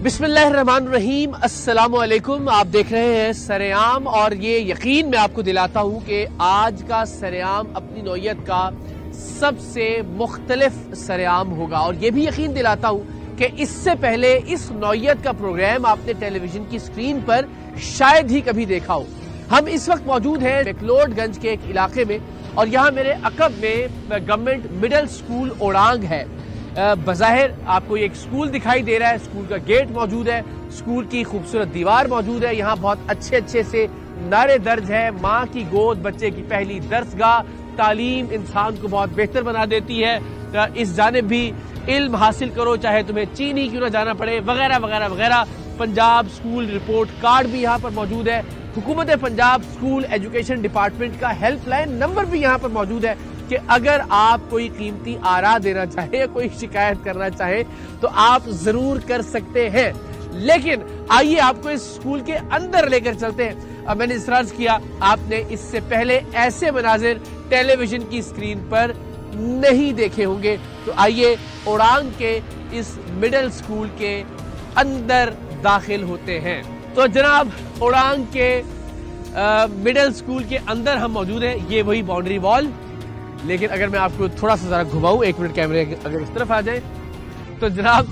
बिस्मिल्लाहिर्रहमानिर्रहीम, अस्सलामुअलैकुम। आप देख रहे हैं सरेआम और ये यकीन मैं आपको दिलाता हूँ कि आज का सरेआम अपनी नौयत का सबसे मुख्तलिफ सरेआम होगा और ये भी यकीन दिलाता हूँ कि इससे पहले इस नौयत का प्रोग्राम आपने टेलीविजन की स्क्रीन पर शायद ही कभी देखा हो। हम इस वक्त मौजूद हैं मैक्लोडगंज के एक इलाके में और यहाँ मेरे अकब में गवर्नमेंट मिडिल स्कूल ओरांग है। बज़ाहिर आपको एक स्कूल दिखाई दे रहा है, स्कूल का गेट मौजूद है, स्कूल की खूबसूरत दीवार मौजूद है। यहाँ बहुत अच्छे से नारे दर्ज है, माँ की गोद बच्चे की पहली दरसगाह, तालीम इंसान को बहुत बेहतर बना देती है। इस जानिब भी इल्म हासिल करो चाहे तुम्हें चीन ही क्यों ना जाना पड़े, वगैरह वगैरह वगैरह। पंजाब स्कूल रिपोर्ट कार्ड भी यहाँ पर मौजूद है। हुकूमत पंजाब स्कूल एजुकेशन डिपार्टमेंट का हेल्पलाइन नंबर भी यहाँ पर मौजूद है कि अगर आप कोई कीमती आरा देना चाहे या कोई शिकायत करना चाहे तो आप जरूर कर सकते हैं। लेकिन आइए आपको इस स्कूल के अंदर लेकर चलते हैं। अब मैंने सर्च किया, आपने इससे पहले ऐसे मनाजिर टेलीविजन की स्क्रीन पर नहीं देखे होंगे। तो आइए ओरांग के इस मिडिल स्कूल के अंदर दाखिल होते हैं। तो जनाब ओरांग के मिडिल स्कूल के अंदर हम मौजूद हैं। ये वही बाउंड्री वॉल, लेकिन अगर मैं आपको थोड़ा सा जरा घुमाऊं, एक मिनट कैमरे अगर इस तरफ आ जाए, तो जनाब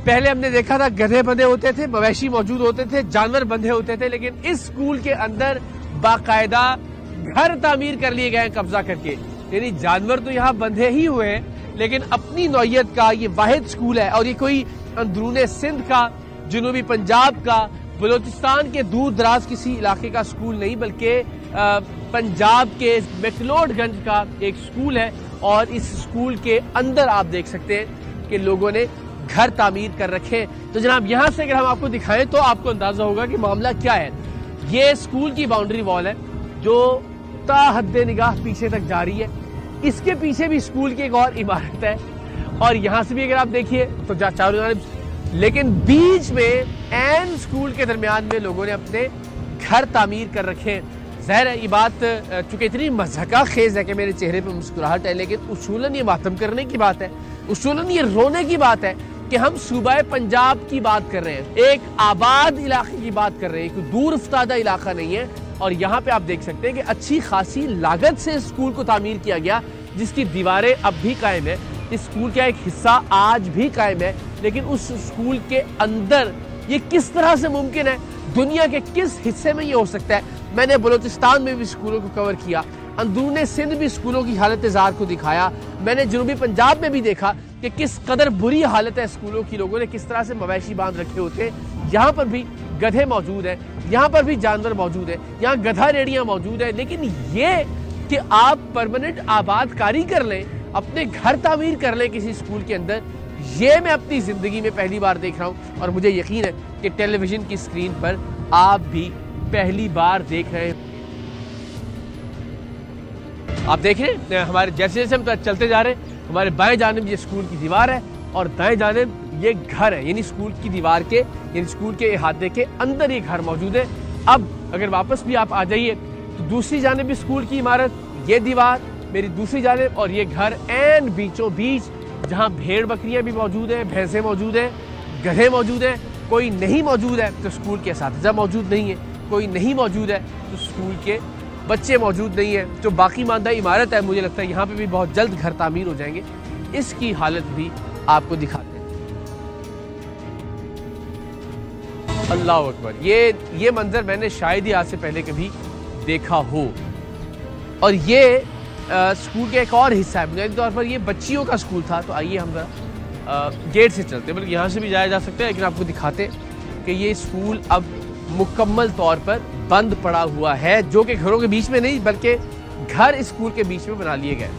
पहले हमने देखा था गधे बंधे होते थे, मवेशी मौजूद होते थे, जानवर बंधे होते थे, लेकिन इस स्कूल के अंदर बाकायदा घर तामीर कर लिए गए कब्जा करके। यानी जानवर तो यहाँ बंधे ही हुए हैं, लेकिन अपनी नौयत का ये वाहिद स्कूल है। और ये कोई अंदरूने सिंध का, जनूबी पंजाब का, बलोचिस्तान के दूर दराज किसी इलाके का स्कूल नहीं, बल्कि पंजाब के मैक्लोडगंज का एक स्कूल है। और इस स्कूल के अंदर आप देख सकते हैं कि लोगों ने घर तामीर कर रखे हैं। तो जनाब यहाँ से अगर हम आपको दिखाएं तो आपको अंदाजा होगा कि मामला क्या है। ये स्कूल की बाउंड्री वॉल है जो ता हद्दे निगाह पीछे तक जा रही है। इसके पीछे भी स्कूल की एक और इमारत है और यहाँ से भी अगर आप देखिए तो चारों जानिब, लेकिन बीच में एन स्कूल के दरमियान में लोगों ने अपने घर तामीर कर रखे हैं। ज़ाहिर है ये बात चूंकि इतनी मज़हका खेज है कि मेरे चेहरे पे मुस्कुराहट है, लेकिन उसूलन ये मातम करने की बात है, उसूलन ये रोने की बात है कि हम सूबा पंजाब की बात कर रहे हैं, एक आबाद इलाके की बात कर रहे हैं, कोई दूर अफ्तादा इलाका नहीं है। और यहाँ पे आप देख सकते हैं कि अच्छी खासी लागत से स्कूल को तामीर किया गया, जिसकी दीवारें अब भी कायम है। इस स्कूल का एक हिस्सा आज भी कायम है, लेकिन उस स्कूल के अंदर ये किस तरह से मुमकिन है, दुनिया के किस हिस्से में ये हो सकता है। मैंने बलोचिस्तान में भी स्कूलों को कवर किया, अंदरूने सिंध भी स्कूलों की हालत ज़ार को दिखाया, मैंने जनूबी पंजाब में भी देखा कि किस कदर बुरी हालत है स्कूलों की, लोगों ने किस तरह से मवेशी बांध रखे होते हैं। यहाँ पर भी गधे मौजूद हैं, यहाँ पर भी जानवर मौजूद है, यहाँ गधा रेड़ियाँ मौजूद है। लेकिन ये कि आप परमानेंट आबादकारी कर लें, अपने घर तामीर कर लें किसी स्कूल के अंदर, ये मैं अपनी जिंदगी में पहली बार देख रहा हूँ। और मुझे यकीन है कि टेलीविजन की स्क्रीन पर आप भी पहली बार देख रहे हैं। आप देख रहे हैं हमारे जैसे जैसे हम चलते जा रहे हैं, हमारे बाएं जानिब ये स्कूल की दीवार है और दाएं जानिब ये घर है। यानी स्कूल की दीवार के, यानी स्कूल के इहाते के अंदर ये घर मौजूद है। अब अगर वापस भी आप आ जाइए तो दूसरी जानिब भी स्कूल की इमारत, ये दीवार मेरी दूसरी जानिब, और ये घर एन बीचों बीच, जहाँ भेड़ बकरियां भी मौजूद हैं, भैंसें मौजूद हैं, गधे मौजूद हैं। कोई नहीं मौजूद है तो स्कूल के असातिज़ा मौजूद नहीं है, कोई नहीं मौजूद है तो स्कूल के बच्चे मौजूद नहीं है। जो बाकी मानदा इमारत है, मुझे लगता है यहाँ पे भी बहुत जल्द घर तामीर हो जाएंगे। इसकी हालत भी आपको दिखाते हैं। अल्लाह अकबर, ये मंजर मैंने शायद ही आज से पहले कभी देखा हो। और ये स्कूल का एक और हिस्सा है, बुनियादी तौर पर ये बच्चियों का स्कूल था। तो आइए हम गेट से चलते हैं, बल्कि यहाँ से भी जाया जा सकता है, लेकिन आपको दिखाते कि ये स्कूल अब मुकम्मल तौर पर बंद पड़ा हुआ है, जो कि घरों के बीच में नहीं बल्कि घर स्कूल के बीच में बना लिए गए।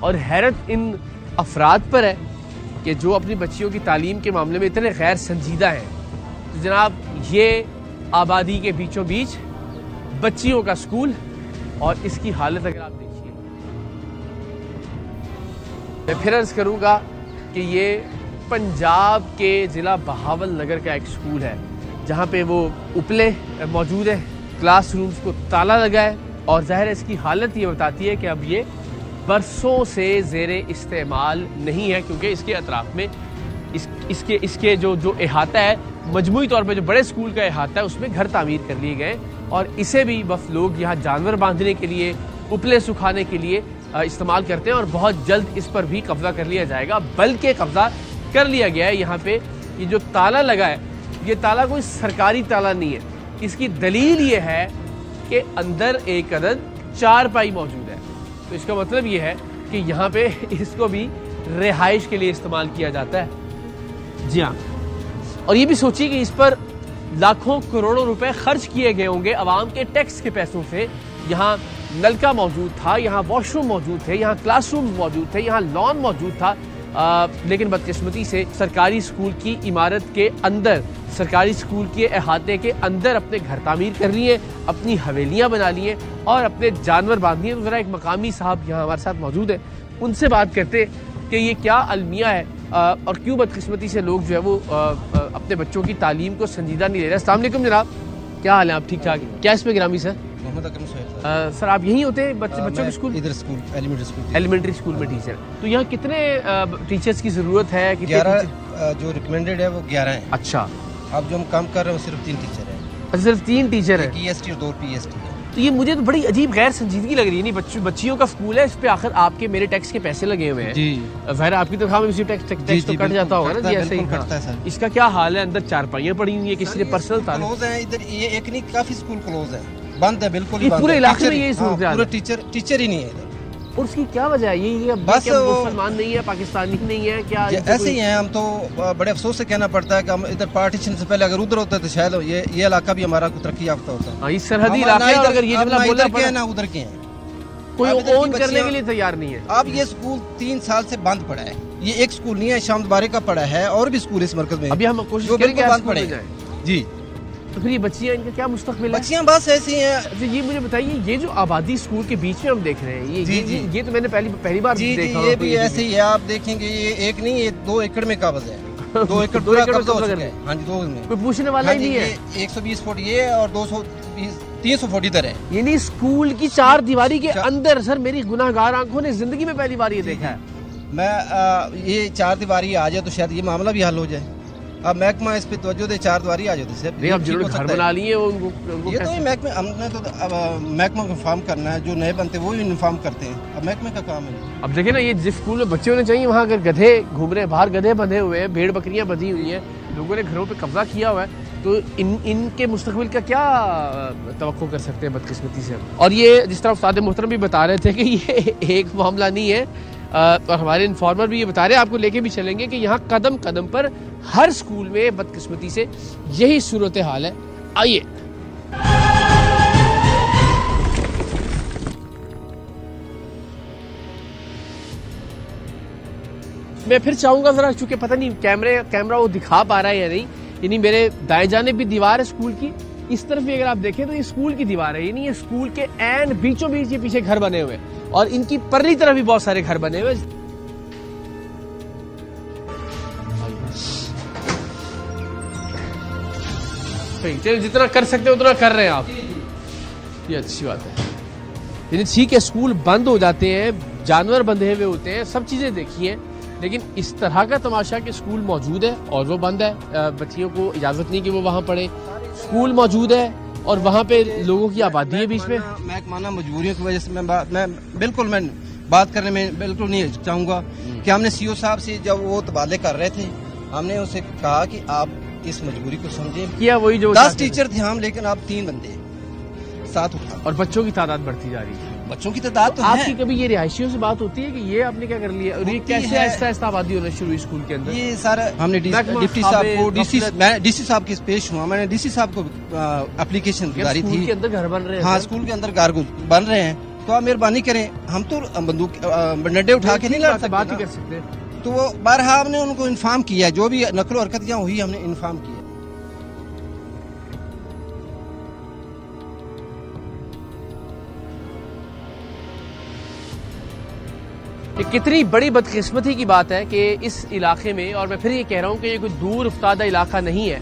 और हैरत इन अफराद पर है कि जो अपनी बच्चियों की तालीम के मामले में इतने गैर संजीदा हैं। तो जनाब ये आबादी के बीचों बीच बच्चियों का स्कूल, और इसकी हालत अगर आप देखिए, मैं फिर अर्ज करूँगा कि ये पंजाब के ज़िला बहावल नगर का एक स्कूल है, जहाँ पे वो उपले मौजूद है, क्लासरूम्स को ताला लगा है। और ज़ाहिर है इसकी हालत ये बताती है कि अब ये बरसों से ज़ेरे इस्तेमाल नहीं है, क्योंकि इसके अतराफ में इसके जो अहाता है, मजमूई तौर पे जो बड़े स्कूल का अहाता है, उसमें घर तामीर कर लिए गए और इसे भी बस लोग यहाँ जानवर बांधने के लिए, उपले सुखाने के लिए इस्तेमाल करते हैं और बहुत जल्द इस पर भी कब्जा कर लिया जाएगा, बल्कि कब्जा कर लिया गया है। यहाँ पे ये जो ताला लगा है, ये ताला कोई सरकारी ताला नहीं है। इसकी दलील ये है कि अंदर एक अदद चारपाई मौजूद है, तो इसका मतलब ये है कि यहाँ पे इसको भी रिहाइश के लिए इस्तेमाल किया जाता है। जी हाँ, और ये भी सोचिए कि इस पर लाखों करोड़ों रुपए खर्च किए गए होंगे आवाम के टैक्स के पैसों से। यहाँ नलका मौजूद था, यहाँ वॉशरूम मौजूद थे, यहाँ क्लासरूम मौजूद थे, यहाँ लॉन मौजूद था, लेकिन बदकिस्मती से सरकारी स्कूल की इमारत के अंदर, सरकारी स्कूल के अहाते के अंदर अपने घर तामीर कर लिए, अपनी हवेलियां बना लिए और अपने जानवर बांध लिए। तो ज़रा एक मकामी साहब यहाँ हमारे साथ मौजूद है, उनसे बात करते कि ये क्या अलमिया है और क्यों बदकिस्मती से लोग जो है वो अपने बच्चों की तालीम को संजीदा नहीं ले रहे। अस्सलाम वालेकुम जनाब, क्या हाल है? आप ठीक ठाक? क्या इसमें गिरामी सर? मोहम्मद अकरम सोहेल सर, आप यहीं होते हैं बच्चों के स्कूल? इधर स्कूल, एलिमेंट्री स्कूल में टीचर। तो यहाँ कितने टीचर्स की जरूरत है? 11 जो रिकमेंडेड है वो 11 है। अच्छा, अब जो हम काम कर रहे हैं वो सिर्फ 3 टीचर है। अच्छा, सिर्फ 3 टीचर है, EST और 2 PST है। तो ये मुझे तो बड़ी अजीब गैर संजीदगी लग रही है। नहीं, बच्चियों का स्कूल है, इस पे आखिर आपके मेरे टैक्स के पैसे लगे हुए हैं जी। वैर आपकी तनख्वाह में इसी टैक्स तो कट जाता होगा ना जी, ऐसे ही कटता है सर। इसका क्या हाल है? अंदर चारपाइयां पड़ी हुई है, किसी ने पर्सनल क्लोज है इधर, ये एक नहीं काफी स्कूल क्लोज है, बंद है, बिल्कुल पूरे इलाके में ये सूरत है, पूरा टीचर ही नहीं है इधर। और उसकी क्या वजह है? ये बस मुसलमान नहीं है, पाकिस्तानी नहीं है क्या? ऐसे ही हैं हम तो। बड़े अफसोस से कहना पड़ता है कि हम इधर पार्टीशन से पहले अगर उधर होता तो शायद ये इलाका भी हमारा तरक्की याफ्ता होता है। इस सरहदी इलाके अगर ये जुमला बोला के ना उधर के हैं, कोई ओन करने के लिए तैयार नहीं है। अब ये स्कूल 3 साल से बंद पड़ा है। ये एक स्कूल नहीं है, शामबारे का पड़ा है और भी स्कूल इस मरकज में। अभी हम कोशिश करेंगे बंद पड़े जी। तो फिर ये बच्चियां, इनका क्या मुस्तकबिल है? बच्चियां बस ऐसी हैं। अच्छा, ये मुझे बताइए, ये जो आबादी स्कूल के बीच में हम देख रहे हैं, ये तो मैंने पहली बार देखा। ये भी ऐसे ही है, आप देखेंगे ये एक नहीं, ये 2 एकड़ में काबज है। 2 एकड़ पूरा कब्जा हो चुका है। हाँ जी, 2 में कोई पूछने वाला ही नहीं है। 120 फुट ये और 300 फुट इधर है। यानी स्कूल की 4 दीवारी के अंदर। सर, मेरी गुनाहगार आंखों ने जिंदगी में पहली बार ये देखा है। मैं ये 4 दीवारी आ जाए तो शायद ये मामला भी हल हो जाए। अब महकमा इस पे तवज्जो दे, 4 दीवारी आ जाती है। नहीं, अब जिन्होंने घर बना लिए ये तो महकमे, हमने तो महकमा को इन्फॉर्म करना है, जो नए बनते हैं वो ही इन्फॉर्म करते हैं। अब महकमे का काम है। अब देखिए ना, ये जिस स्कूल में बच्चे होने चाहिए वहाँ अगर गधे घूम रहे हैं, बाहर गधे बंधे हुए हैं, भेड़ बकरियां बंधी हुई हैं, लोगों ने घरों पे कब्जा किया हुआ है, तो इनके मुस्तकबिल का क्या तवक्को कर सकते हैं बदकिस्मती से। और ये जिस तरह उस्ताद मोहतरम भी बता रहे थे कि ये एक मामला नहीं है, और हमारे इन्फॉर्मर भी ये बता रहे हैं, आपको लेके भी चलेंगे कि यहाँ कदम कदम पर हर स्कूल में बदकिस्मती से यही सूरत हाल है। आइए मैं फिर चाहूंगा जरा, चूंकि पता नहीं कैमरा वो दिखा पा रहा है या नहीं, यानी मेरे दाएं जाने भी दीवार है स्कूल की, इस तरफ भी अगर आप देखें तो ये स्कूल की दीवार है, यानी ये स्कूल के एंड बीचों बीच ये पीछे घर बने हुए हैं और इनकी परली तरफ भी बहुत सारे घर बने हुए। चलिए, जितना कर सकते उतना कर रहे हैं आप, ये अच्छी बात है। यानी ठीक है, स्कूल बंद हो जाते हैं, जानवर बंधे हुए होते हैं, सब चीजें देखी हैं, लेकिन इस तरह का तमाशा कि स्कूल मौजूद है और वो बंद है, बच्चियों को इजाजत नहीं कि वो वहां पढ़े, स्कूल मौजूद है और वहां पे लोगों की आबादी है बीच में। महकमाना मजबूरियों की वजह से मैं बात करने में बिल्कुल नहीं चाहूंगा कि हमने CO साहब से जब वो तबादले कर रहे थे, हमने उसे कहा कि आप इस मजबूरी को समझे किया। वही जो 10 टीचर थे हम, लेकिन आप 3 बंदे साथ उठा और बच्चों की तादाद बढ़ती जा रही है। बच्चों की तादाद तो आपकी कभी ये रिहायशियों से बात होती है कि ये आपने क्या कर लिया और ये कैसे आहिस्ता आहिस्ता आबादी होना शुरू हुई स्कूल के अंदर? ये सारा हमने डिप्टी साहब को DC साहब के पेश हुआ, मैंने DC साहब को एप्लीकेशन गुजारी थी। स्कूल के अंदर घर बन रहे हैं? हाँ, स्कूल के अंदर घर बन रहे हैं, तो आप मेहरबानी करें, हम तो बंदूक डंडे उठा के नहीं लड़ सकते, बात ही कर सकते। तो वो बारहा हमने उनको इन्फॉर्म किया, जो भी नकलो हरकत यहाँ हुई हमने इन्फॉर्म किया। कितनी बड़ी बदकिस्मती की बात है कि इस इलाके में, और मैं फिर ये कह रहा हूँ कि ये कोई दूर उफ्तादा इलाका नहीं है,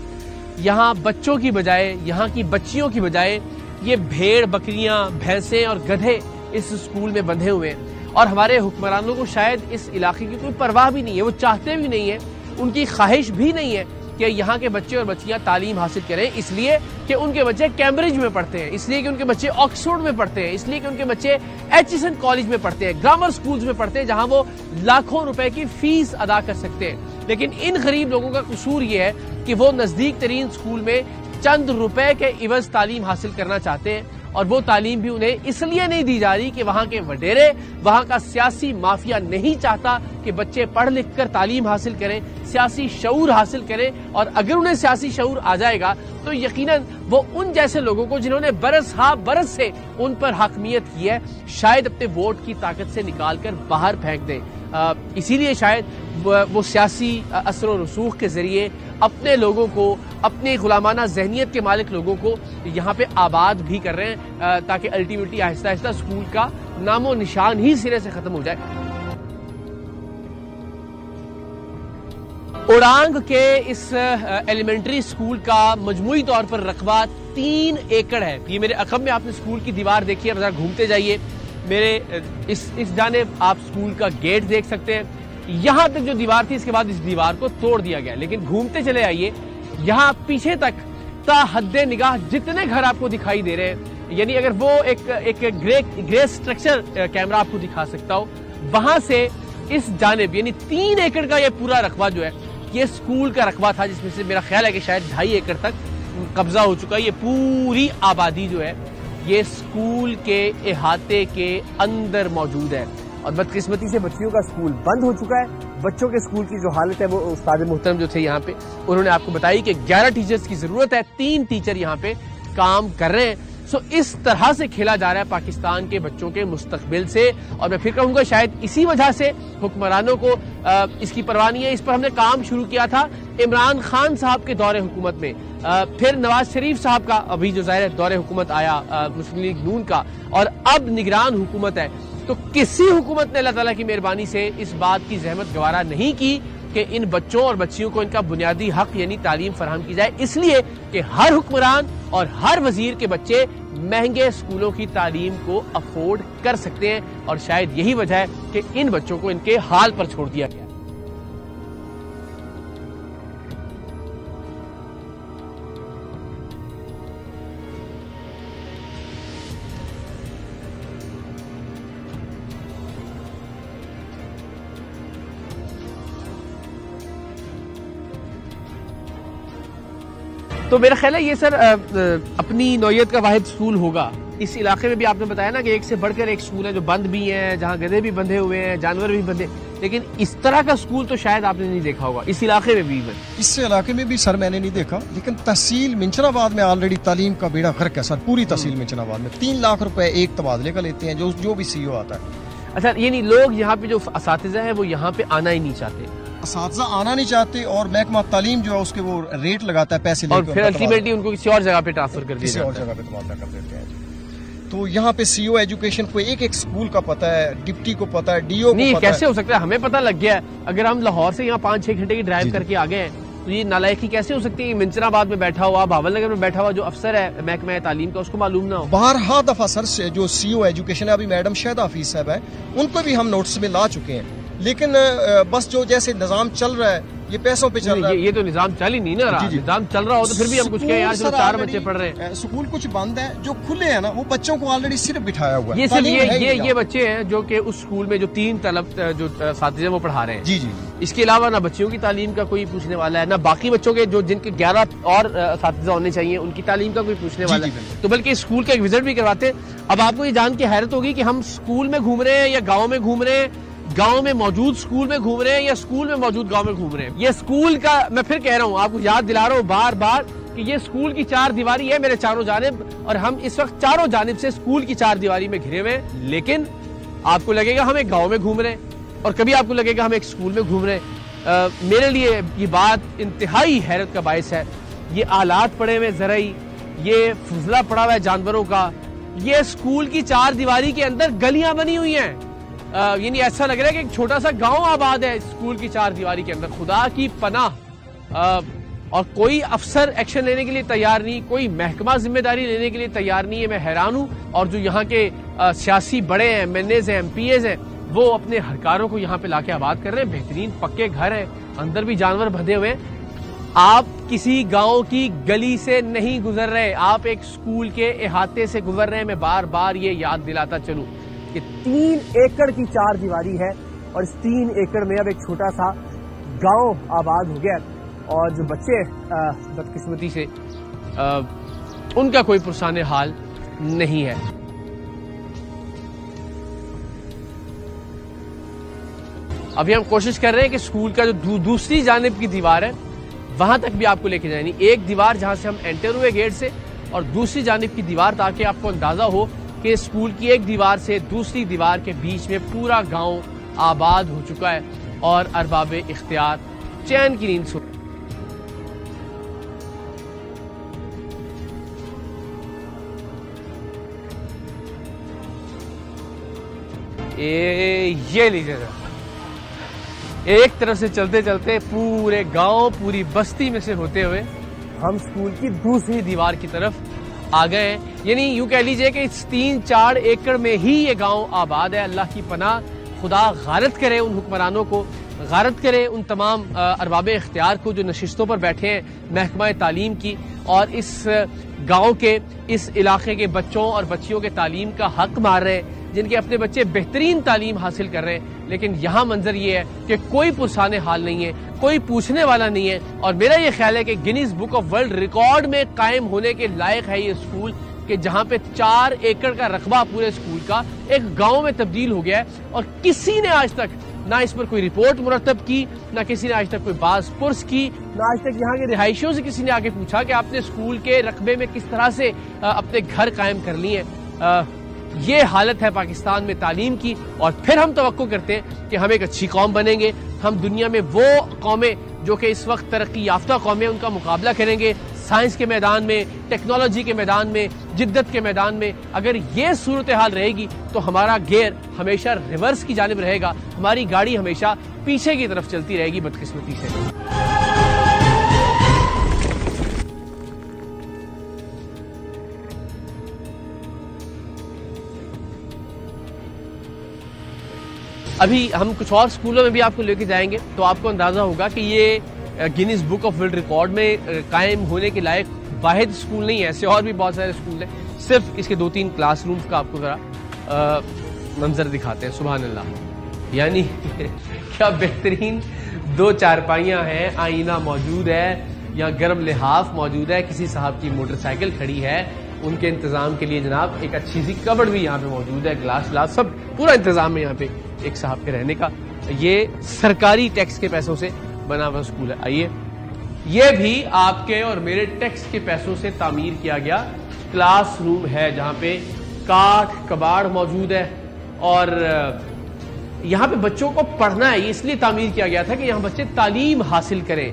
यहाँ बच्चों की बजाय, यहाँ की बच्चियों की बजाय ये भेड़ बकरियां, भैंसें और गधे इस स्कूल में बंधे हुए हैं। और हमारे हुक्मरानों को शायद इस इलाके की कोई परवाह भी नहीं है, वो चाहते भी नहीं है उनकी ख्वाहिश भी नहीं है कि यहाँ के बच्चे और बच्चियाँ तालीम हासिल करें, इसलिए कि उनके बच्चे कैम्ब्रिज में पढ़ते हैं, इसलिए कि उनके बच्चे ऑक्सफोर्ड में पढ़ते हैं, इसलिए कि उनके बच्चे एचिसन कॉलेज में पढ़ते हैं, ग्रामर स्कूल्स में पढ़ते हैं, जहां वो लाखों रुपए की फीस अदा कर सकते हैं। लेकिन इन गरीब लोगों का कसूर ये है कि वो नजदीक तरीन स्कूल में चंद रुपए के इवज तालीम हासिल करना चाहते हैं, और वो तालीम भी उन्हें इसलिए नहीं दी जा रही कि वहां के वडेरे, वहां का सियासी माफिया नहीं चाहता कि बच्चे पढ़ लिख कर तालीम हासिल करें, सियासी शऊर हासिल करें। और अगर उन्हें सियासी शऊर आ जाएगा तो यकीनन वो उन जैसे लोगों को जिन्होंने बरस हा बरस से उन पर हकमियत की है, शायद अपने वोट की ताकत से निकाल कर बाहर फेंक दें। इसीलिए शायद वो सियासी असर और रसूख के जरिए अपने लोगों को, अपने गुलामाना जहनियत के मालिक लोगों को यहाँ पे आबाद भी कर रहे हैं, ताकि अल्टीमेटली आहिस्ता आहिस्ता स्कूल का नामो निशान ही सिरे से खत्म हो जाए। ओरांग के इस एलिमेंट्री स्कूल का मजमूई तौर पर रकबा 3 एकड़ है। ये मेरे अखब में आपने स्कूल की दीवार देखी है, जरा घूमते जाइए, मेरे इस जानिब आप स्कूल का गेट देख सकते हैं। यहां तक जो दीवार थी, इसके बाद इस दीवार को तोड़ दिया गया। लेकिन घूमते चले आइए, यहां पीछे तक ता हद्दे निगाह जितने घर आपको दिखाई दे रहे हैं, यानी अगर वो एक ग्रे स्ट्रक्चर कैमरा आपको दिखा सकता हो, वहां से इस जानिब यानी 3 एकड़ का ये पूरा रकबा जो है, ये स्कूल का रकबा था, जिसमें से मेरा ख्याल है कि शायद 2.5 एकड़ तक कब्जा हो चुका है। ये पूरी आबादी जो है ये स्कूल के इहाते के अंदर मौजूद है, और बदकिस्मती से बच्चियों का स्कूल बंद हो चुका है। बच्चों के स्कूल की जो हालत है, वो उस्ताद मोहतरम जो थे यहाँ पे, उन्होंने आपको बताई कि 11 टीचर्स की जरूरत है, 3 टीचर यहाँ पे काम कर रहे हैं। सो इस तरह से खेला जा रहा है पाकिस्तान के बच्चों के मुस्तकबिल से, और मैं फिर कहूंगा शायद इसी वजह से हुक्मरानों को इसकी परवाह नहीं है। इस पर हमने काम शुरू किया था इमरान खान साहब के दौरे हुकूमत में, फिर नवाज शरीफ साहब का अभी जो ज़ाहिर दौरे हुकूमत आया मुस्लिम लीग नून का, और अब निगरान हुकूमत है। तो किसी हुकूमत ने अल्लाह ताला की मेहरबानी से इस बात की जहमत गवारा नहीं की कि इन बच्चों और बच्चियों को इनका बुनियादी हक यानी तालीम फराहम की जाए, इसलिए कि हर हुक्मरान और हर वजीर के बच्चे महंगे स्कूलों की तालीम को अफोर्ड कर सकते हैं, और शायद यही वजह है कि इन बच्चों को इनके हाल पर छोड़ दिया गया। तो मेरा ख्याल है ये सर अपनी नौयत का वाहिद स्कूल होगा इस इलाके में भी। आपने बताया ना कि एक से बढ़कर एक स्कूल है जो बंद भी हैं, जहाँ गधे भी बंधे हुए हैं, जानवर भी बंधे, लेकिन इस तरह का स्कूल तो शायद आपने नहीं देखा होगा इस इलाके में भी। इस इलाके में भी सर मैंने नहीं देखा, लेकिन तहसील मिंचनाबाद में ऑलरेडी तालीम का बेड़ा गर्क है सर। पूरी तहसील मिंचनाबाद में 3 लाख रुपए एक तबादले का लेते हैं जो भी सीईओ आता है। अच्छा, यानी लोग यहाँ पे जो असातिज़ा है वो यहाँ पे आना ही नहीं चाहते, असातिज़ा आना नहीं चाहते, और महकमा तालीम जो है उसके वो रेट लगाता है पैसे, और फिर अल्टीमेटली उनको किसी और जगह पे ट्रांसफर कर दिया, किसी और जगह पे तबादला कर देते हैं। तो यहाँ पे सीईओ एजुकेशन को एक स्कूल का पता है, डिप्टी को पता है, डीओ को नहीं, पता कैसे हो सकता है? हमें पता लग गया है। अगर हम लाहौर से यहाँ 5-6 घंटे की ड्राइव करके आ गए हैं तो ये नालायकी कैसे हो सकती है? मिंचनाबाद में बैठा हुआ, भावलनगर में बैठा हुआ जो अफसर है महकमा तालीम का, उसको मालूम ना हो। बारहा दफा सर जो सीईओ एजुकेशन है, अभी मैडम शहदा हफीज साहब है, उनको भी हम नोटिस में ला चुके हैं, लेकिन बस जो जैसे निजाम चल रहा है ये पैसों पे चल रहा है। ये तो निजाम चल ही नहीं ना रहा। निजाम चल रहा हो तो फिर भी हम कुछ कहें यार, जो 4 बच्चे पढ़ रहे हैं, स्कूल कुछ बंद है, जो खुले हैं ना वो बच्चों को ऑलरेडी सिर्फ बिठाया हुआ है। ये सिर्फ ये बच्चे हैं जो कि उस स्कूल में जो 3 तलब जो साथी वो पढ़ा रहे हैं। जी जी। इसके अलावा ना बच्चियों की तालीम का कोई पूछने वाला है, ना बाकी बच्चों के जो जिनके 11 और साथी होने चाहिए उनकी तालीम का कोई पूछने वाला है। तो बल्कि स्कूल का एक विजिट भी करवाते। अब आपको ये जान के हैरत होगी कि हम स्कूल में घूम रहे हैं या गाँव में घूम रहे हैं, गांव में मौजूद स्कूल में घूम रहे हैं या स्कूल में मौजूद गांव में घूम रहे हैं। ये स्कूल का, मैं फिर कह रहा हूं, आपको याद दिला रहा हूं बार बार कि ये स्कूल की 4 दीवारी है मेरे चारों जानिब, और हम इस वक्त चारों जानिब से स्कूल की 4 दीवारी में घिरे हुए हैं। लेकिन आपको लगेगा हम एक गांव में घूम रहे हैं, और कभी आपको लगेगा हम एक स्कूल में घूम रहे हैं। मेरे लिए ये बात इंतहाई हैरत का बायस है। ये आलात पड़े हुए ज़रई, ये फुजला पड़ा हुआ है जानवरों का, ये स्कूल की 4 दीवारी के अंदर गलियां बनी हुई हैं। यानी ऐसा लग रहा है कि एक छोटा सा गांव आबाद है स्कूल की 4 दीवारी के अंदर। खुदा की पनाह। और कोई अफसर एक्शन लेने के लिए तैयार नहीं, कोई महकमा जिम्मेदारी लेने के लिए तैयार नहीं है। मैं हैरान हूं। और जो यहाँ के सियासी बड़े हैं, MNAs हैं, MPAs हैं, वो अपने हरकारों को यहाँ पे लाके आबाद कर रहे हैं। बेहतरीन पक्के घर हैं, अंदर भी जानवर बंधे हुए हैं। आप किसी गांव की गली से नहीं गुजर रहे, आप एक स्कूल के इहाते से गुजर रहे हैं। मैं बार बार ये याद दिलाता चलूं कि 3 एकड़ की 4 दीवारी है और इस 3 एकड़ में अब एक छोटा सा गांव आबाद हो गया और जो बच्चे बदकिस्मती से उनका कोई पुरसाने हाल नहीं है। अभी हम कोशिश कर रहे हैं कि स्कूल का जो दूसरी जानिब की दीवार है वहां तक भी आपको लेके जाए, एक दीवार जहां से हम एंटर हुए गेट से और दूसरी जानिब की दीवार, ताकि आपको अंदाजा हो कि स्कूल की एक दीवार से दूसरी दीवार के बीच में पूरा गांव आबाद हो चुका है और अरबाब इख्तियार चैन की नींद सो। ये लीजिए, एक तरफ से चलते चलते पूरे गांव पूरी बस्ती में से होते हुए हम स्कूल की दूसरी दीवार की तरफ आ गए हैं। यानी यूं कह लीजिए कि इस 3-4 एकड़ में ही ये गांव आबाद है। अल्लाह की पनाह, खुदा गारत करे उन हुक्मरानों को, गारत करे उन तमाम अरबाब इख्तियार को जो नशिस्तों पर बैठे हैं महकमा तालीम की और इस गांव के, इस इलाके के बच्चों और बच्चियों के तालीम का हक मार रहे हैं, जिनके अपने बच्चे बेहतरीन तालीम हासिल कर रहे हैं। लेकिन यहाँ मंजर ये है कि कोई पुरसाने हाल नहीं है, कोई पूछने वाला नहीं है। और मेरा ये ख्याल है कि Guinness book of world record में कायम होने के लायक है ये स्कूल, कि जहाँ पे 4 एकड़ का रकबा पूरे स्कूल का एक गांव में तब्दील हो गया है और किसी ने आज तक ना इस पर कोई रिपोर्ट मुरतब की, ना किसी ने आज तक कोई बाज पुरस की, ना आज तक यहाँ के रिहायशियों से किसी ने आके पूछा कि आपने स्कूल के रकबे में किस तरह से अपने घर कायम कर लिए हैं। ये हालत है पाकिस्तान में तालीम की। और फिर हम तवक्को करते हैं कि हम एक अच्छी कौम बनेंगे, हम दुनिया में वो कौमें जो कि इस वक्त तरक्की याफ्ता कौमें उनका मुकाबला करेंगे साइंस के मैदान में, टेक्नोलॉजी के मैदान में, जिद्दत के मैदान में। अगर ये सूरत हाल रहेगी तो हमारा गेयर हमेशा रिवर्स की जानिब रहेगा, हमारी गाड़ी हमेशा पीछे की तरफ चलती रहेगी बदकिस्मती से। अभी हम कुछ और स्कूलों में भी आपको लेके जाएंगे तो आपको अंदाजा होगा कि ये Guinness book of world record में कायम होने के लायक वाहिद स्कूल नहीं है। ऐसे और भी बहुत सारे स्कूल हैं। सिर्फ इसके 2-3 क्लासरूम्स का आपको जरा मंजर दिखाते हैं। सुभान अल्लाह, यानी क्या बेहतरीन 2 चारपाइयां हैं, आईना मौजूद है, यहाँ गर्म लिहाफ मौजूद है, किसी साहब की मोटरसाइकिल खड़ी है, उनके इंतजाम के लिए जनाब एक अच्छी सी कबर्ड भी यहाँ पे मौजूद है, ग्लास ग्लास सब पूरा इंतजाम है यहाँ पे एक साहब के रहने का। ये सरकारी टैक्स के पैसों से बना हुआ स्कूल है। आइए, ये भी आपके और मेरे टैक्स के पैसों से तामीर किया गया क्लासरूम है, जहाँ पे काठ कबाड़ मौजूद है और यहाँ पे बच्चों को पढ़ना है। इसलिए तामीर किया गया था कि यहाँ बच्चे तालीम हासिल करें।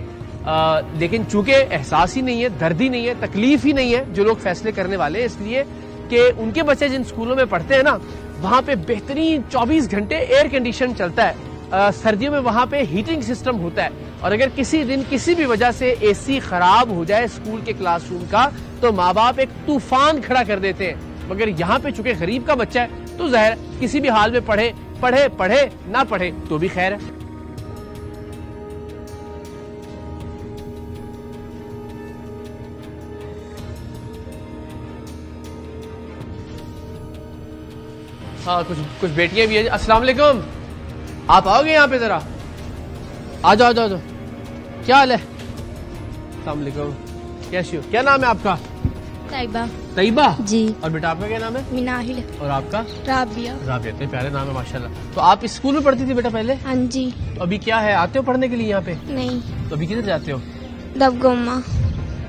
लेकिन चूंकि एहसास ही नहीं है, दर्द ही नहीं है, तकलीफ ही नहीं है जो लोग फैसले करने वाले हैं, इसलिए कि उनके बच्चे जिन स्कूलों में पढ़ते हैं ना, वहां पे बेहतरीन 24 घंटे एयर कंडीशन चलता है। सर्दियों में वहां पे हीटिंग सिस्टम होता है और अगर किसी दिन किसी भी वजह से एसी खराब हो जाए स्कूल के क्लासरूम का तो माँ बाप एक तूफान खड़ा कर देते हैं। मगर यहाँ पे चूंकि गरीब का बच्चा है तो जाहिर किसी भी हाल में पढ़े पढ़े पढ़े ना पढ़े तो भी खैर है। हाँ, कुछ बेटियां भी है। अस्सलाम वालेकुम, आप आओगे यहाँ पे जरा? आ जाओ, जाओ जाओ। क्या हाल है? अस्सलाम वालेकुम, कैसी हो? क्या नाम है आपका? तैयबा। तैयबा जी। और बेटा आपका क्या नाम है? मिनाहिल। और आपका? राबिया। राबिया, इतने प्यारे नाम है माशाल्लाह। तो आप इस स्कूल में पढ़ती थी बेटा पहले? हाँ जी। अभी क्या है, आते हो पढ़ने के लिए यहाँ पे? नहीं। तो अभी किधर जाते हो? दबगोमा।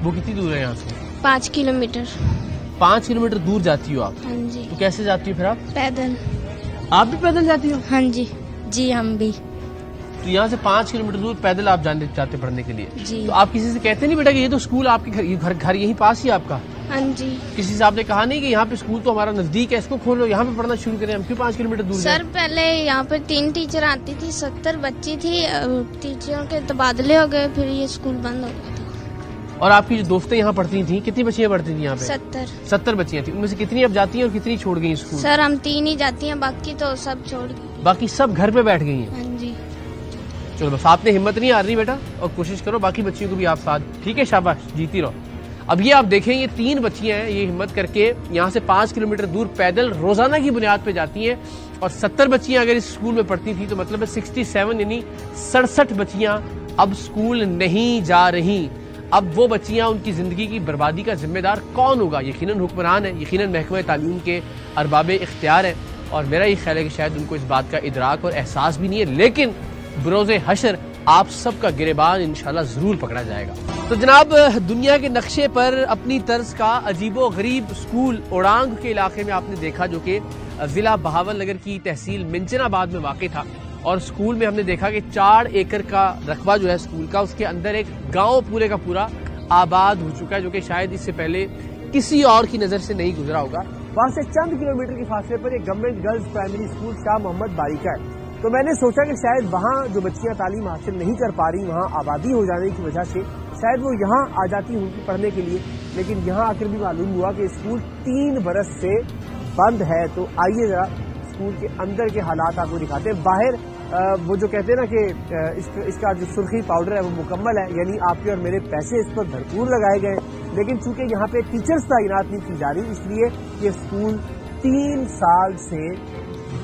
वो कितनी दूर है यहाँ से? 5 किलोमीटर। 5 किलोमीटर दूर जाती हो आप? हाँ जी। तो कैसे जाती हो फिर आप? पैदल। आप भी पैदल जाती हो? हाँ जी। जी हम भी। तो यहाँ से 5 किलोमीटर दूर पैदल आप जाते पढ़ने के लिए? जी। तो आप किसी से कहते नहीं बेटा कि ये तो स्कूल आपके घर यहीं पास ही आपका? हाँ जी। किसी से आपने कहा नहीं कि यहाँ पे स्कूल तो हमारा नजदीक है, इसको खोलो, यहाँ पे पढ़ना शुरू करें, हम क्यों 5 किलोमीटर दूर सर जाएं? पहले यहाँ पर 3 टीचर आती थी, 70 बच्ची थी, टीचरों के तबादले हो गए, फिर ये स्कूल बंद हो गया था। और आपकी जो दोस्तें यहाँ पढ़ती थी, कितनी बच्चियाँ पढ़ती थी यहाँ पे? 70 बच्चियाँ थी। उनमें से कितनी अब जाती हैं और कितनी छोड़ गई स्कूल? सर हम 3 ही जाती हैं, बाकी तो सब छोड़ गई। बाकी सब घर पे बैठ गई हैं? हाँ जी। चलो बस आपने हिम्मत नहीं हारनी बेटा, और कोशिश करो बाकी बच्चियों को भी आप साथ, ठीक है, शाबाश, जीती रहो। अब ये आप देखें, ये 3 बच्चियां हैं, ये हिम्मत करके यहाँ से 5 किलोमीटर दूर पैदल रोजाना की बुनियाद पे जाती हैं, और 70 बच्चियां अगर इस स्कूल में पढ़ती थी तो मतलब है 67 यानी 67 बच्चियां अब स्कूल नहीं जा रही। अब वो बच्चियां, उनकी जिंदगी की बर्बादी का जिम्मेदार कौन होगा? यकीनन हुक्मरान है, यकीनन महकमा तालीम के अरबाब इख्तियार है, और मेरा ये ख्याल है कि शायद उनको इस बात का इदराक और एहसास भी नहीं है, लेकिन बरोज़े हशर आप सबका गिरेबान इंशाल्लाह जरूर पकड़ा जाएगा। तो जनाब, दुनिया के नक्शे पर अपनी तर्ज का अजीबो गरीब स्कूल ओड़ांग के इलाके में आपने देखा, जो कि जिला बहावल नगर की तहसील मिंचनाबाद में वाक़ था, और स्कूल में हमने देखा कि 4 एकड़ का रकबा जो है स्कूल का, उसके अंदर एक गांव पूरे का पूरा आबाद हो चुका है, जो कि शायद इससे पहले किसी और की नजर से नहीं गुजरा होगा। वहां से चंद किलोमीटर के फासले पर एक government girls primary school Shah Mohammad Bari का है। तो मैंने सोचा कि शायद वहाँ जो बच्चियां तालीम हासिल नहीं कर पा रही, वहाँ आबादी हो जाने की वजह से शायद वो यहाँ आ जाती होंगी पढ़ने के लिए, लेकिन यहाँ आकर भी मालूम हुआ कि स्कूल 3 बरस से बंद है। तो आइए जरा स्कूल के अंदर के हालात आपको दिखाते हैं। बाहर वो जो कहते हैं ना कि इसका जो सुर्खी पाउडर है वो मुकम्मल है, यानी आपके और मेरे पैसे इस पर भरपूर लगाए गए, लेकिन चूंकि यहाँ पे टीचर्स तैनात नहीं की जा रही, इसलिए ये स्कूल 3 साल से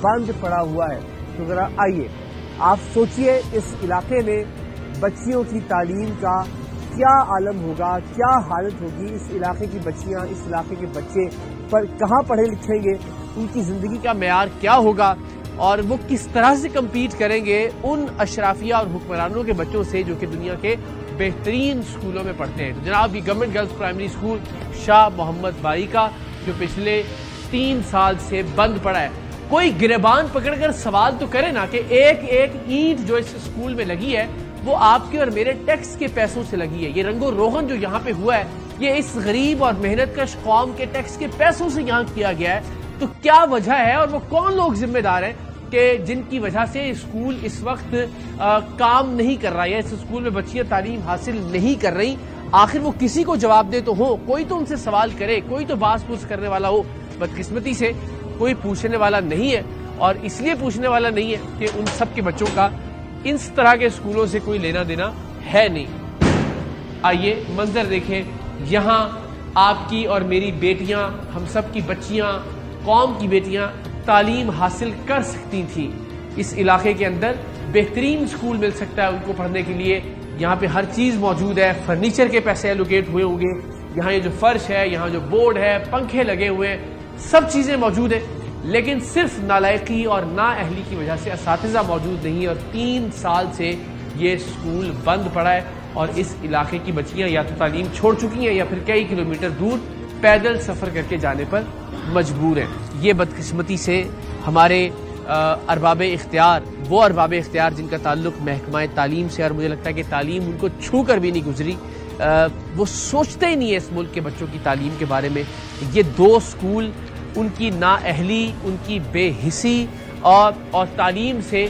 बंद पड़ा हुआ है। तो जरा आइए आप सोचिए, इस इलाके में बच्चियों की तालीम का क्या आलम होगा, क्या हालत होगी। इस इलाके की बच्चियां, इस इलाके के बच्चे पर कहाँ पढ़े लिखेंगे, उनकी जिंदगी का मेयार क्या होगा, और वो किस तरह से कम्पीट करेंगे उन अशराफिया और हुक्मरानों के बच्चों से जो कि दुनिया के बेहतरीन स्कूलों में पढ़ते हैं। तो जनाब, ये government girls primary school Shah Mohammad Bari का, जो पिछले 3 साल से बंद पड़ा है। कोई गिरेबान पकड़कर सवाल तो करे ना कि एक एक ईंट जो इस स्कूल में लगी है वो आपके और मेरे टैक्स के पैसों से लगी है। ये रंगो रोगन जो यहाँ पे हुआ है, ये इस गरीब और मेहनतकश कौम के टैक्स के पैसों से यहाँ किया गया है। तो क्या वजह है और वो कौन लोग जिम्मेदार हैं कि जिनकी वजह से स्कूल इस वक्त काम नहीं कर रहा है, इस स्कूल में बच्चियां तालीम हासिल नहीं कर रही? आखिर वो किसी को जवाब दे तो हो, कोई तो उनसे सवाल करे, कोई तो बात पूछ करने वाला हो। बदकिस्मती से कोई पूछने वाला नहीं है, और इसलिए पूछने वाला नहीं है कि उन सब के बच्चों का इस तरह के स्कूलों से कोई लेना देना है नहीं। आइए मंजर देखें, यहाँ आपकी और मेरी बेटियां, हम सब की बच्चियां, कौम की बेटियां तालीम हासिल कर सकती थी। इस इलाके के अंदर बेहतरीन स्कूल मिल सकता है उनको पढ़ने के लिए। यहाँ पे हर चीज मौजूद है, फर्नीचर के पैसे एलोकेट हुए होंगे, यहाँ ये जो फर्श है, यहाँ जो बोर्ड है, पंखे लगे हुए हैं, सब चीजें मौजूद है, लेकिन सिर्फ नालायकी और नाअहली की वजह से असातिज़ा मौजूद नहीं है, और 3 साल से ये स्कूल बंद पड़ा है, और इस इलाके की बच्चियां या तो तालीम छोड़ चुकी हैं या फिर कई किलोमीटर दूर पैदल सफर करके जाने पर मजबूर हैं। ये बदकिस्मती से हमारे अरबाब इख्तियार, वो अरबाब इख्तियार जिनका ताल्लुक महकमा तालीम से, और मुझे लगता है कि तालीम उनको छू कर भी नहीं गुजरी, वो सोचते ही नहीं है इस मुल्क के बच्चों की तालीम के बारे में। ये 2 स्कूल उनकी नाअहली, उनकी बेहिसी और तालीम से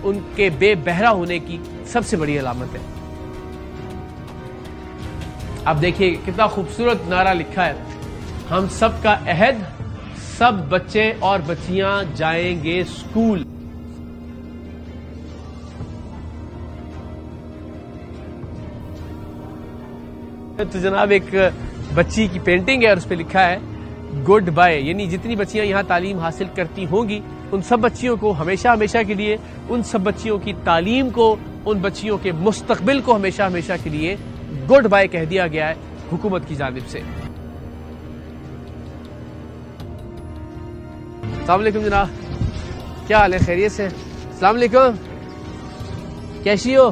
उनके बेबहरा होने की सबसे बड़ी अलामत है। आप देखिए कितना खूबसूरत नारा लिखा है, हम सब का अहद, सब बच्चे और बच्चियां जाएंगे स्कूल। तो जनाब, एक बच्ची की पेंटिंग है और उस पर लिखा है गुड बाय, यानी जितनी बच्चियां यहाँ तालीम हासिल करती होंगी उन सब बच्चियों को हमेशा हमेशा के लिए, उन सब बच्चियों की तालीम को, उन बच्चियों के मुस्तकबिल को हमेशा हमेशा के लिए गुड बाय कह दिया गया है हुकूमत की जानिब से। अस्सलाम वालेकुम जनाब, क्या हाल है? खैरियत से? अस्सलाम वालेकुम, कैसी हो?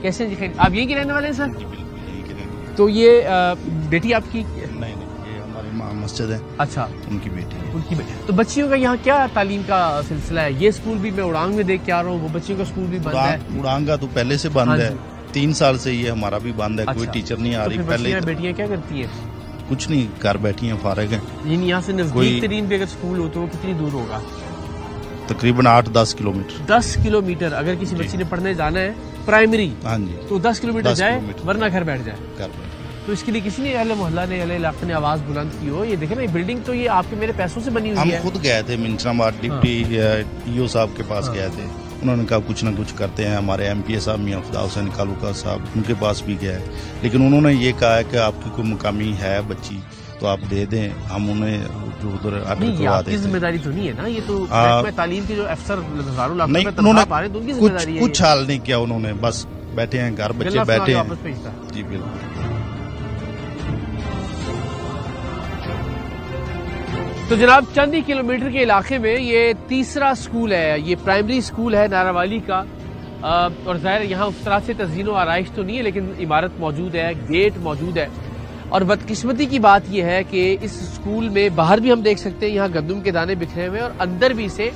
कैसे जी? खैर, आप यहीं के रहने वाले हैं सर? तो ये बेटी आपकी? नहीं, ये हमारी मस्जिद है। अच्छा, उनकी बेटी। उनकी बेटी। तो बच्चियों का यहाँ क्या तालीम का सिलसिला है? ये स्कूल भी मैं उड़ांग में देख के आ रहा हूँ, वो बच्चियों का स्कूल भी बंद है। उड़ांग का तो पहले से बंद है, 3 साल से ये हमारा भी बंद है। अच्छा, कोई टीचर नहीं आ रही। तो पहले बेटियां क्या करती है? कुछ नहीं, घर बैठी हैं, फारिग हैं। यहाँ से नजदीक तरीन पे अगर स्कूल हो तो वो कितनी दूर होगा? तकरीबन 8-10 किलोमीटर। 10 किलोमीटर अगर किसी बच्ची ने पढ़ने जाना है प्राइमरी, हाँ जी, तो 10 किलोमीटर जाए, वरना घर बैठ जाए। तो इसके लिए किसी ने अहले मोहल्ला ने, अहले इलाके ने आवाज बुलंद की हो? ये देखे ना, ये बिल्डिंग तो ये आपके मेरे पैसों से बनी हुई है। हम खुद गए थे मिंचनाबाद, डिप्टी ईओ साहब के पास गए थे, उन्होंने कहा कुछ ना कुछ करते हैं। हमारे MPA साहब मियां खुदा हुसैन कालूका साहब, उनके पास भी गया है, लेकिन उन्होंने ये कहा है कि आपकी कोई मुकामी है बच्ची तो आप दे दें, हम उन्हें जो उधर आर्डर करवा दें। जिम्मेदारी तो नहीं है ना, ये तो महकमा तालीम के जो अफसर हजारों लाख नहीं, रुपए तनख्वाह पा रहे हैं, तो उनकी जिम्मेदारी है। कुछ हाल नहीं किया उन्होंने, बस बैठे हैं घर, बच्चे बैठे हैं। जी बिल्कुल। तो जनाब चंद ही किलोमीटर के इलाके में ये तीसरा स्कूल है, ये प्राइमरी स्कूल है नारावाली का। और जाहिर यहाँ उस तरह से तज़ीन व आराइश तो नहीं है, लेकिन इमारत मौजूद है, गेट मौजूद है। और बदकिस्मती की बात यह है कि इस स्कूल में बाहर भी हम देख सकते हैं, यहाँ गंदम के दाने बिखरे हुए हैं और अंदर भी इसे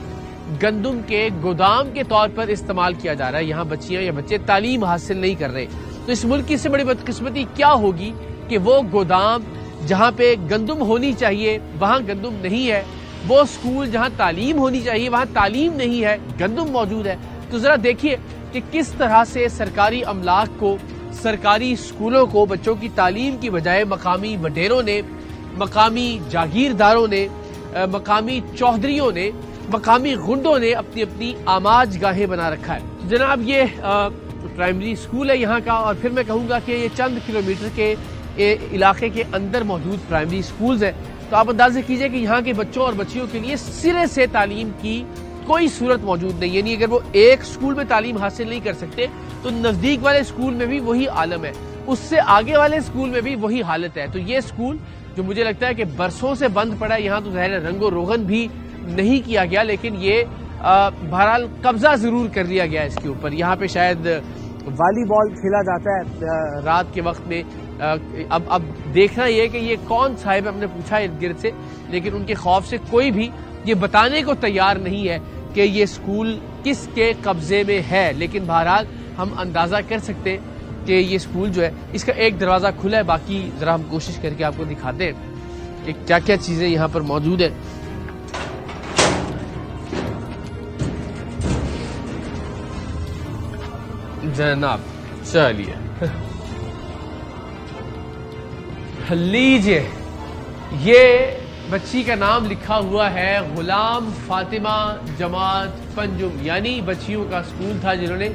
गंदम के गोदाम के तौर पर इस्तेमाल किया जा रहा है। यहाँ बच्चियां या बच्चे तालीम हासिल नहीं कर रहे। तो इस मुल्क की इससे बड़ी बदकिस्मती क्या होगी कि वो गोदाम जहाँ पे गंदम होनी चाहिए वहाँ गंदम नहीं है, वो स्कूल जहाँ तालीम होनी चाहिए वहाँ तालीम नहीं है, गंदम मौजूद है। तो जरा देखिए कि किस तरह से सरकारी अमलाक को, सरकारी स्कूलों को बच्चों की तालीम की बजाय मकामी वडेरों ने, मकामी जागीरदारों ने, मकामी चौधरियों ने, मकामी गुंडों ने अपनी अपनी आमाज गाहें बना रखा है। जनाब ये प्राइमरी स्कूल है यहाँ का, और फिर मैं कहूँगा कि ये चंद किलोमीटर के इलाके के अंदर मौजूद प्राइमरी स्कूल्स हैं। तो आप अंदाजे कीजिए कि यहाँ के बच्चों और बच्चियों के लिए सिरे से तालीम की कोई सूरत मौजूद नहीं है। यानी अगर वो एक स्कूल में तालीम हासिल नहीं कर सकते तो नजदीक वाले स्कूल में भी वही आलम है, उससे आगे वाले स्कूल में भी वही हालत है। तो ये स्कूल जो मुझे लगता है कि बरसों से बंद पड़ा है, यहाँ तो ज़ाहिर रंगो रोगन भी नहीं किया गया, लेकिन ये बहरहाल कब्जा जरूर कर लिया गया इसके ऊपर। यहाँ पे शायद वॉलीबॉल खेला जाता है रात के वक्त में। अब देखना यह कि ये कौन साहिब, हमने पूछा इर्द गिर्द से, लेकिन उनके खौफ से कोई भी ये बताने को तैयार नहीं है कि ये स्कूल किसके कब्जे में है। लेकिन बहरहाल हम अंदाजा कर सकते हैं कि ये स्कूल जो है इसका एक दरवाजा खुला है, बाकी जरा हम कोशिश करके आपको दिखाते हैं कि क्या क्या चीजें यहाँ पर मौजूद है। जनाब चलिए लीजिए, ये बच्ची का नाम लिखा हुआ है गुलाम फातिमा जमात पंजुम, यानी बच्चियों का स्कूल था जिन्होंने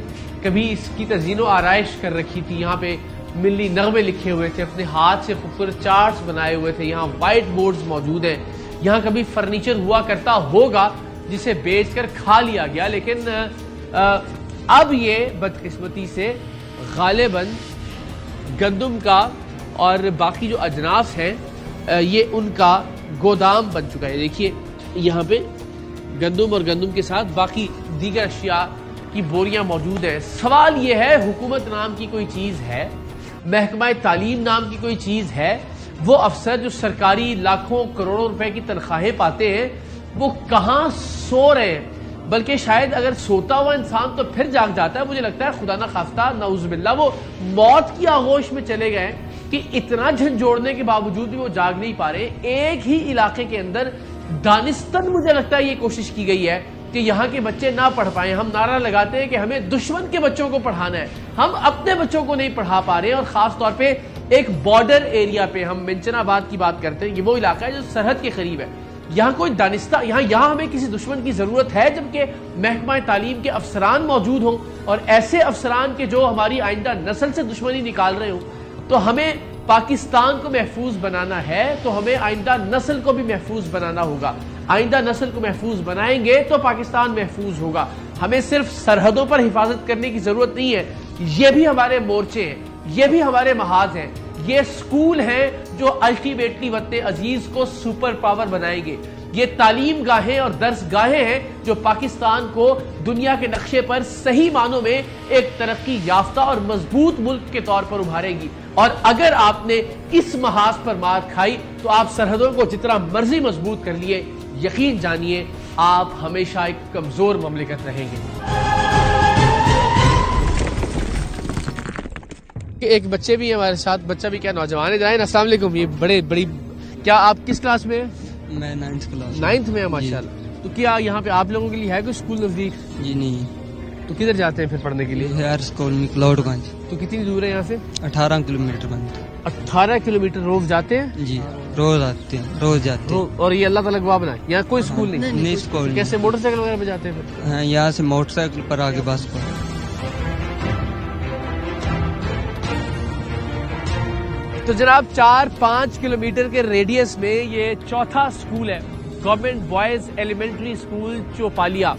कभी इसकी तज़ीनो आराइश कर रखी थी। यहाँ पे मिल्ली नगमे लिखे हुए थे, अपने हाथ से खूबसूरत चार्ट्स बनाए हुए थे, यहाँ व्हाइट बोर्ड्स मौजूद हैं। यहाँ कभी फर्नीचर हुआ करता होगा जिसे बेचकर खा लिया गया, लेकिन अब ये बदकिस्मती से गालिबन गंदम का और बाकी जो अजनास हैं ये उनका गोदाम बन चुका है। देखिए यहाँ पे गंदम और गंदम के साथ बाकी दीगर अशिया की बोरियां मौजूद हैं। सवाल ये है, हुकूमत नाम की कोई चीज है, महकमा तालीम नाम की कोई चीज है, वो अफसर जो सरकारी लाखों करोड़ों रुपए की तनख्वाहें पाते हैं वो कहाँ सो रहे हैं? बल्कि शायद अगर सोता हुआ इंसान तो फिर जाग जाता है। मुझे लगता है खुदा ना खास्ता नऊजुबिल्लाह वो मौत की आगोश में चले गए कि इतना झंझोड़ने के बावजूद भी वो जाग नहीं पा रहे। एक ही इलाके के अंदर दानिस्तन मुझे लगता है ये कोशिश की गई है कि यहाँ के बच्चे ना पढ़ पाए। हम नारा लगाते हैं कि हमें दुश्मन के बच्चों को पढ़ाना है, हम अपने बच्चों को नहीं पढ़ा पा रहे हैं। और खास तौर पे एक बॉर्डर एरिया पे, हम मिंचनाबाद की बात करते हैं, ये वो इलाका है जो सरहद के करीब है। यहाँ कोई दानिस्ता, यहाँ हमें किसी दुश्मन की जरूरत है, जबकि महकमा तालीम के अफसरान मौजूद हों और ऐसे अफसरान के जो हमारी आइंदा नस्ल से दुश्मनी निकाल रहे हों। तो हमें पाकिस्तान को महफूज बनाना है तो हमें आइंदा नस्ल को भी महफूज बनाना होगा। आइंदा नस्ल को महफूज बनाएंगे तो पाकिस्तान महफूज होगा। हमें सिर्फ सरहदों पर हिफाजत करने की जरूरत नहीं है, ये भी हमारे मोर्चे हैं, ये भी हमारे महाज हैं, ये स्कूल हैं जो अल्टीमेटली वतन अजीज को सुपर पावर बनाएंगे। ये तालीम गाहें और दर्स गाहें हैं जो पाकिस्तान को दुनिया के नक्शे पर सही मानों में एक तरक्की याफ्ता और मजबूत मुल्क के तौर पर उभारेगी। और अगर आपने इस महाज पर मार खाई तो आप सरहदों को जितना मर्जी मजबूत कर लिए, यकीन जानिए आप हमेशा एक कमजोर ममलिकत रहेंगे। एक बच्चे भी हमारे साथ, बच्चा भी क्या नौजवान है। जाहिर अस्सलाम वालेकुम, ये बड़ी क्या आप किस क्लास में हैं? मैं 9th क्लास। 9th में है माशाल्लाह। तो क्या यहाँ पे आप लोगों के लिए है कोई स्कूल नजदीक? जी नहीं। तो किधर जाते हैं फिर पढ़ने के लिए? हेयर्स कॉलोनी क्लाउडगंज। तो कितनी दूर है यहाँ से? 18 किलोमीटर। 18 किलोमीटर रोज जाते हैं जी। रोज आते हैं, रोज जाते हैं। और ये अल्लाह ताला गवाह बना, यहाँ कोई स्कूल नहीं स्कूल कैसे मोटरसाइकिल वगैरह पे जाते हैं फिर? हाँ, यहाँ से मोटरसाइकिल पर आगे बस पर। तो जनाब 4-5 किलोमीटर के रेडियस में ये चौथा स्कूल है, गवर्नमेंट बॉयज एलिमेंट्री स्कूल चौपालिया।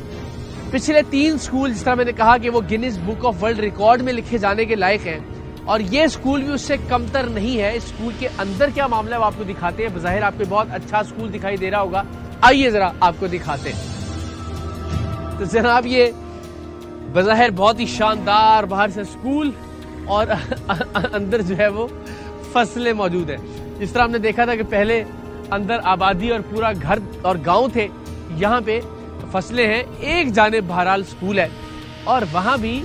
पिछले 3 स्कूल जिस तरह मैंने कहा कि वो Guinness book of world record में लिखे जाने के लायक हैं, और ये स्कूल भी उससे कमतर नहीं है। इस स्कूल के अंदर क्या मामला है वो आपको दिखाते हैं। बज़ाहिर आपको बहुत अच्छा स्कूल दिखाई दे रहा होगा, आइए जरा आपको दिखाते हैं। तो जनाब ये बज़ाहिर बहुत ही शानदार बाहर से स्कूल, और अंदर जो है वो फसलें मौजूद है। जिस तरह हमने देखा था कि पहले अंदर आबादी और पूरा घर और गांव थे, यहाँ पे फसलें हैं। एक जानिब बहरहाल स्कूल है और वहां भी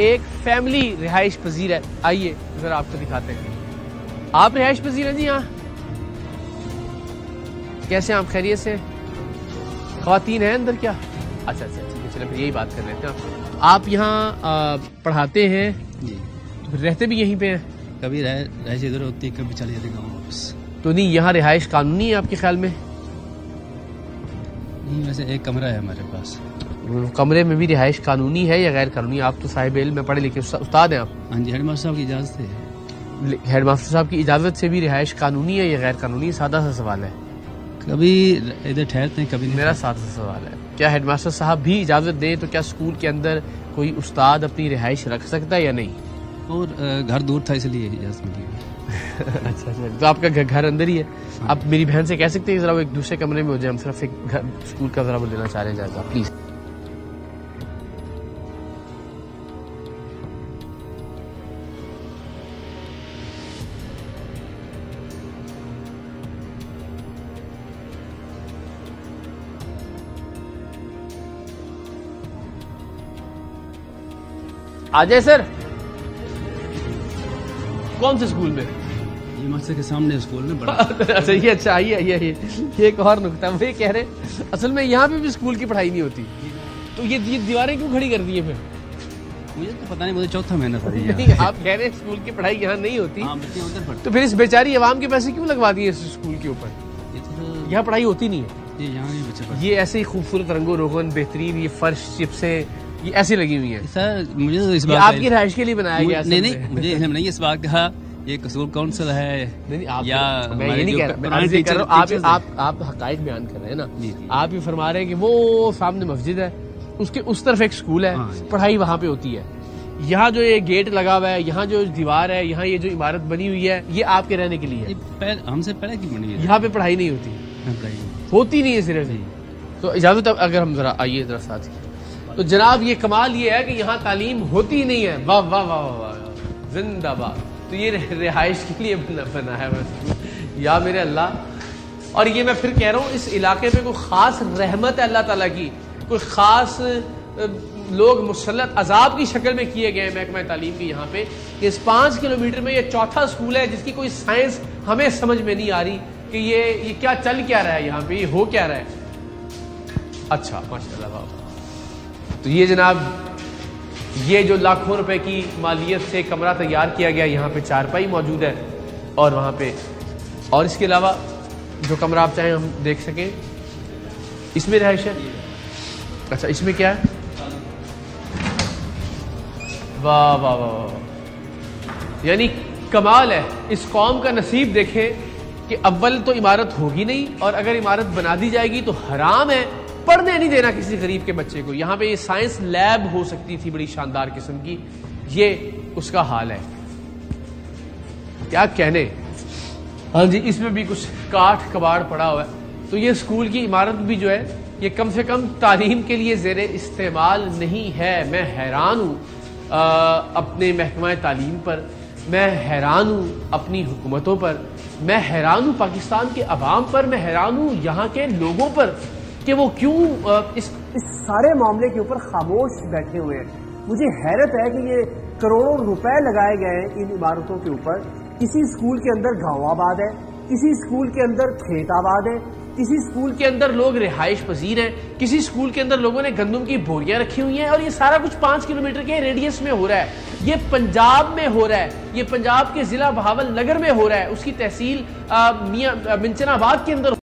एक फैमिली रिहाइश पजीर है। आइए जरा आपको दिखाते हैं। आप रिहाइश पजीर हैं जी यहाँ? कैसे आप खैरियत से? ख्वातीन हैं अंदर क्या? अच्छा अच्छा ठीक है, चलो फिर यही बात कर लेते हैं। आप यहाँ पढ़ाते हैं जी? रहते भी यहीं पे हैं? कभी रहायश इधर होती है, कभी चले जाते गाँव वापस। तो नहीं, यहाँ रिहाइश कानूनी है आपके ख्याल में? नहीं, वैसे एक कमरा है हमारे पास। कमरे में भी रिहाइश कानूनी है या गैर कानूनी? आप तो साहिब इल्म में पढ़े लिखे उस्ताद हैं आप। हाँ जी, हेडमास्टर साहब की इजाज़त है। हेडमास्टर साहब की इजाज़त से भी रिहाइश कानूनी है या गैर कानूनी? सादा सा सवाल है। कभी इधर ठहरते हैं, कभी नहीं। मेरा सादा सा सवाल है, क्या हेडमास्टर साहब भी इजाज़त दें तो क्या स्कूल के अंदर कोई उस्ताद अपनी रिहाइश रख सकता है या नहीं? और घर दूर था इसलिए इजाज़त मिली। अच्छा अच्छा, तो आपका घर अंदर ही है। आप मेरी बहन से कह सकते हैं जरा वो एक दूसरे कमरे में हो जाए, हम सिर्फ एक घर स्कूल का जरा वो लेना चाह रहे हैं जायजा, प्लीज। आ जाए सर। कौन से स्कूल में? ये मस्जिद के सामने स्कूल में बड़ा। अच्छा ये, अच्छा आइए आइए, ये एक और नुकता वो ये कह रहे असल में यहाँ पे भी स्कूल की पढ़ाई नहीं होती, तो ये दीवारें क्यों खड़ी कर दी है फिर? मुझे तो पता नहीं, मुझे चौथा महीना था। नहीं, आप कह रहे हैं स्कूल की पढ़ाई यहाँ नहीं होती। हाँ, उधर पढ़ते। तो फिर इस बेचारी अवाम के पैसे क्यों लगवा दिए इस स्कूल के ऊपर? यहाँ पढ़ाई होती नहीं है। ये ऐसे ही खूबसूरत रंगो रोगन बेहतरीन ये फर्श चिप्सें ये ऐसी लगी हुई है। सर मुझे तो इस बात आपकी रिहाइश के लिए बनाया गया? नहीं, मुझे इल्म नहीं इस बात का। ये कसूर काउंसिल है नहीं, आप या मैं ये नहीं कह रहा, मैं अर्ज़ कर रहा हूँ, आप हक़ाइक़ बयान कर रहे हैं ना। आप ये फरमा रहे हैं कि वो सामने मस्जिद है, उसके उस तरफ एक स्कूल है, पढ़ाई वहाँ पे होती है। यहाँ जो ये गेट लगा हुआ है, यहाँ जो दीवार है, यहाँ ये जो इमारत बनी हुई है, ये आपके रहने के लिए है। हमसे पहले की बनी है। यहाँ पे पढ़ाई नहीं होती, होती नहीं है सिर्फ। तो इजाजत, अगर हम जरा आइए जरा साथ ही। तो जनाब ये कमाल ये है कि यहाँ तालीम होती ही नहीं है। वाह वाह वाह वाह, जिंदाबाद। तो ये रिहाइश के लिए बना है बस, या मेरे अल्लाह। और ये मैं फिर कह रहा हूँ, इस इलाके पे कोई खास रहमत है अल्लाह ताला की, कोई खास लोग मुसल्लत अजाब की शक्ल में किए गए महकमा तालीम के यहाँ पे। इस 5 किलोमीटर में ये चौथा स्कूल है जिसकी कोई साइंस हमें समझ में नहीं आ रही कि ये क्या चल क्या रहा है यहाँ पे, ये हो क्या रहा है। अच्छा माशाल्लाह बाबा। तो ये जनाब ये जो लाखों रुपए की मालियत से कमरा तैयार किया गया, यहाँ पे चारपाई मौजूद है और वहाँ पे, और इसके अलावा जो कमरा आप चाहें हम देख सकें, इसमें रहायश है। अच्छा इसमें क्या है? वाह वाह वाह, यानी कमाल है। इस कौम का नसीब देखें कि अव्वल तो इमारत होगी नहीं, और अगर इमारत बना दी जाएगी तो हराम है, पढ़ने नहीं देना किसी गरीब के बच्चे को। यहाँ पे ये साइंस लैब हो सकती थी बड़ी शानदार किस्म की, ये उसका हाल है। क्या कहने। हाँ जी, इसमें भी कुछ काठ कबाड़ पड़ा हुआ है। तो ये स्कूल की इमारत भी जो है ये कम से कम तालीम के लिए ज़ेरे इस्तेमाल नहीं है। मैं हैरान हूँ अपने महकमा तालीम पर, मैं हैरान हूँ अपनी हुकूमतों पर, मैं हैरान हूँ पाकिस्तान के अवाम पर, मैं हैरान हूँ यहाँ के लोगों पर कि वो क्यों इस सारे मामले के ऊपर खामोश बैठे हुए हैं। मुझे हैरत है कि ये करोड़ों रुपए लगाए गए हैं इन इमारतों के ऊपर। किसी स्कूल के अंदर गांव आबाद है, किसी स्कूल के अंदर खेत आबाद है, किसी स्कूल के अंदर लोग रिहाइश पजीर हैं, किसी स्कूल के अंदर लोगों ने गंदम की बोरियां रखी हुई हैं और ये सारा कुछ 5 किलोमीटर के रेडियस में हो रहा है। ये पंजाब में हो रहा है, ये पंजाब के जिला बहावल नगर में हो रहा है, उसकी तहसील मिंचनाबाद के अंदर